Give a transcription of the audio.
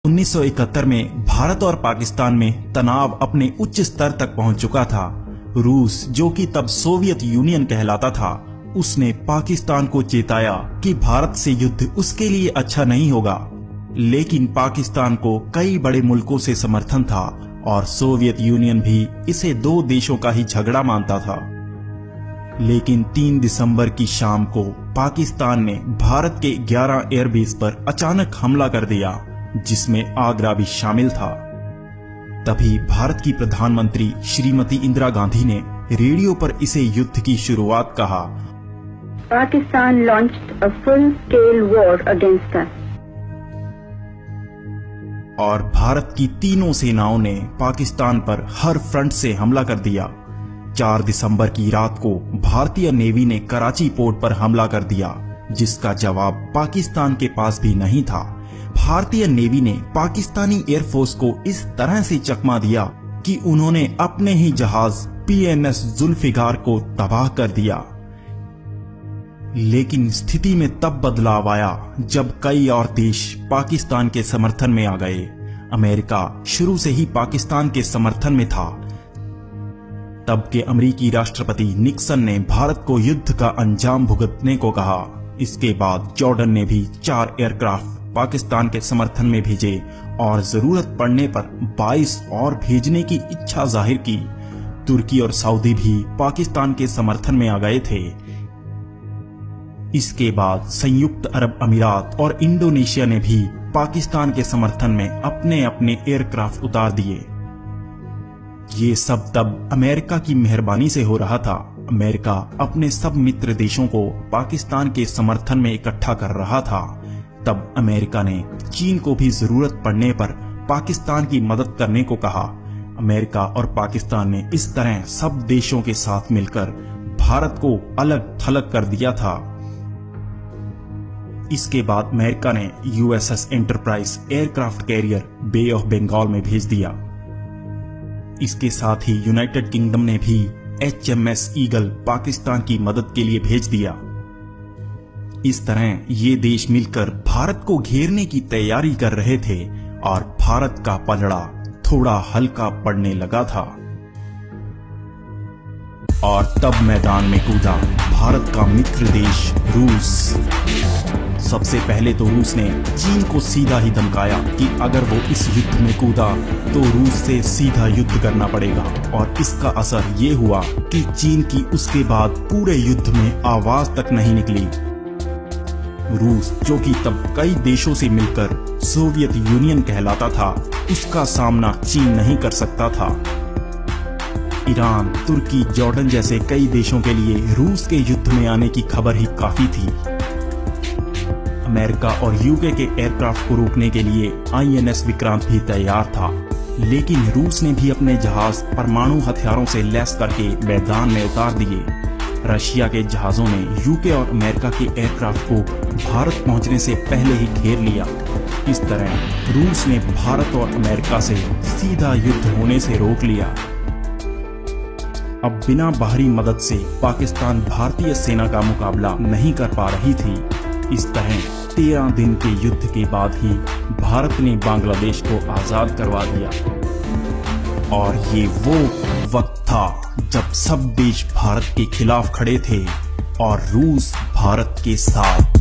1971 में भारत और पाकिस्तान में तनाव अपने उच्च स्तर तक पहुंच चुका था। रूस, जो कि तब सोवियत यूनियन कहलाता था, उसने पाकिस्तान को चेताया कि भारत से युद्ध उसके लिए अच्छा नहीं होगा। लेकिन पाकिस्तान को कई बड़े मुल्कों से समर्थन था और सोवियत यूनियन भी इसे दो देशों का ही झगड़ा मानता था। लेकिन 3 दिसंबर की शाम को पाकिस्तान ने भारत के 11 एयरबेस पर अचानक हमला कर दिया, जिसमें आगरा भी शामिल था। तभी भारत की प्रधानमंत्री श्रीमती इंदिरा गांधी ने रेडियो पर इसे युद्ध की शुरुआत कहा। Pakistan launched a full scale war against us. और भारत की तीनों सेनाओं ने पाकिस्तान पर हर फ्रंट से हमला कर दिया। 4 दिसंबर की रात को भारतीय नेवी ने कराची पोर्ट पर हमला कर दिया, जिसका जवाब पाकिस्तान के पास भी नहीं था। भारतीय नेवी ने पाकिस्तानी एयरफोर्स को इस तरह से चकमा दिया कि उन्होंने अपने ही जहाज PNS जुल्फिकार को तबाह कर दिया। लेकिन स्थिति में तब बदलाव आया जब कई और देश पाकिस्तान के समर्थन में आ गए। अमेरिका शुरू से ही पाकिस्तान के समर्थन में था। तब के अमेरिकी राष्ट्रपति निक्सन ने भारत को युद्ध का अंजाम भुगतने को कहा। इसके बाद जॉर्डन ने भी 4 एयरक्राफ्ट पाकिस्तान के समर्थन में भेजे और जरूरत पड़ने पर 22 और भेजने की इच्छा जाहिर की। तुर्की और सऊदी भी पाकिस्तान के समर्थन में आ गए थे। इसके बाद संयुक्त अरब अमीरात और इंडोनेशिया ने भी पाकिस्तान के समर्थन में अपने अपने एयरक्राफ्ट उतार दिए। ये सब तब अमेरिका की मेहरबानी से हो रहा था। अमेरिका अपने सब मित्र देशों को पाकिस्तान के समर्थन में इकट्ठा कर रहा था। तब अमेरिका ने चीन को भी जरूरत पड़ने पर पाकिस्तान की मदद करने को कहा। अमेरिका और पाकिस्तान ने इस तरह सब देशों के साथ मिलकर भारत को अलग थलग कर दिया था। इसके बाद अमेरिका ने USS Enterprise aircraft carrier Bay of Bengal में भेज दिया। इसके साथ ही यूनाइटेड किंगडम ने भी HMS ईगल पाकिस्तान की मदद के लिए भेज दिया। इस तरह ये देश मिलकर भारत को घेरने की तैयारी कर रहे थे और भारत का पलड़ा थोड़ा हल्का पड़ने लगा था। और तब मैदान में कूदा भारत का मित्र देश रूस। सबसे पहले तो रूस ने चीन को सीधा ही धमकाया कि अगर वो इस युद्ध में कूदा तो रूस से सीधा युद्ध करना पड़ेगा। और इसका असर ये हुआ कि चीन की उसके बाद पूरे युद्ध में आवाज तक नहीं निकली। रूस, जो कि तब कई देशों से मिलकर सोवियत यूनियन कहलाता था, उसका सामना चीन नहीं कर सकता था। ईरान, तुर्की, जॉर्डन जैसे कई देशों के लिए रूस के युद्ध में आने की खबर ही काफी थी। अमेरिका और UK के एयरक्राफ्ट को रोकने के लिए INS विक्रांत भी तैयार था। लेकिन रूस ने भी अपने जहाज परमाणु हथियारों से लैस करके मैदान में उतार दिए। रशिया के जहाजों ने UK और अमेरिका के एयरक्राफ्ट को भारत पहुंचने से पहले ही घेर लिया। इस तरह रूस ने भारत और अमेरिका से सीधा युद्ध होने से रोक लिया। अब बिना बाहरी मदद से पाकिस्तान भारतीय सेना का मुकाबला नहीं कर पा रही थी। इस तरह 13 दिन के युद्ध के बाद ही भारत ने बांग्लादेश को आजाद करवा दिया। और ये वो वक्त था जब सब देश भारत के खिलाफ खड़े थे और रूस भारत के साथ।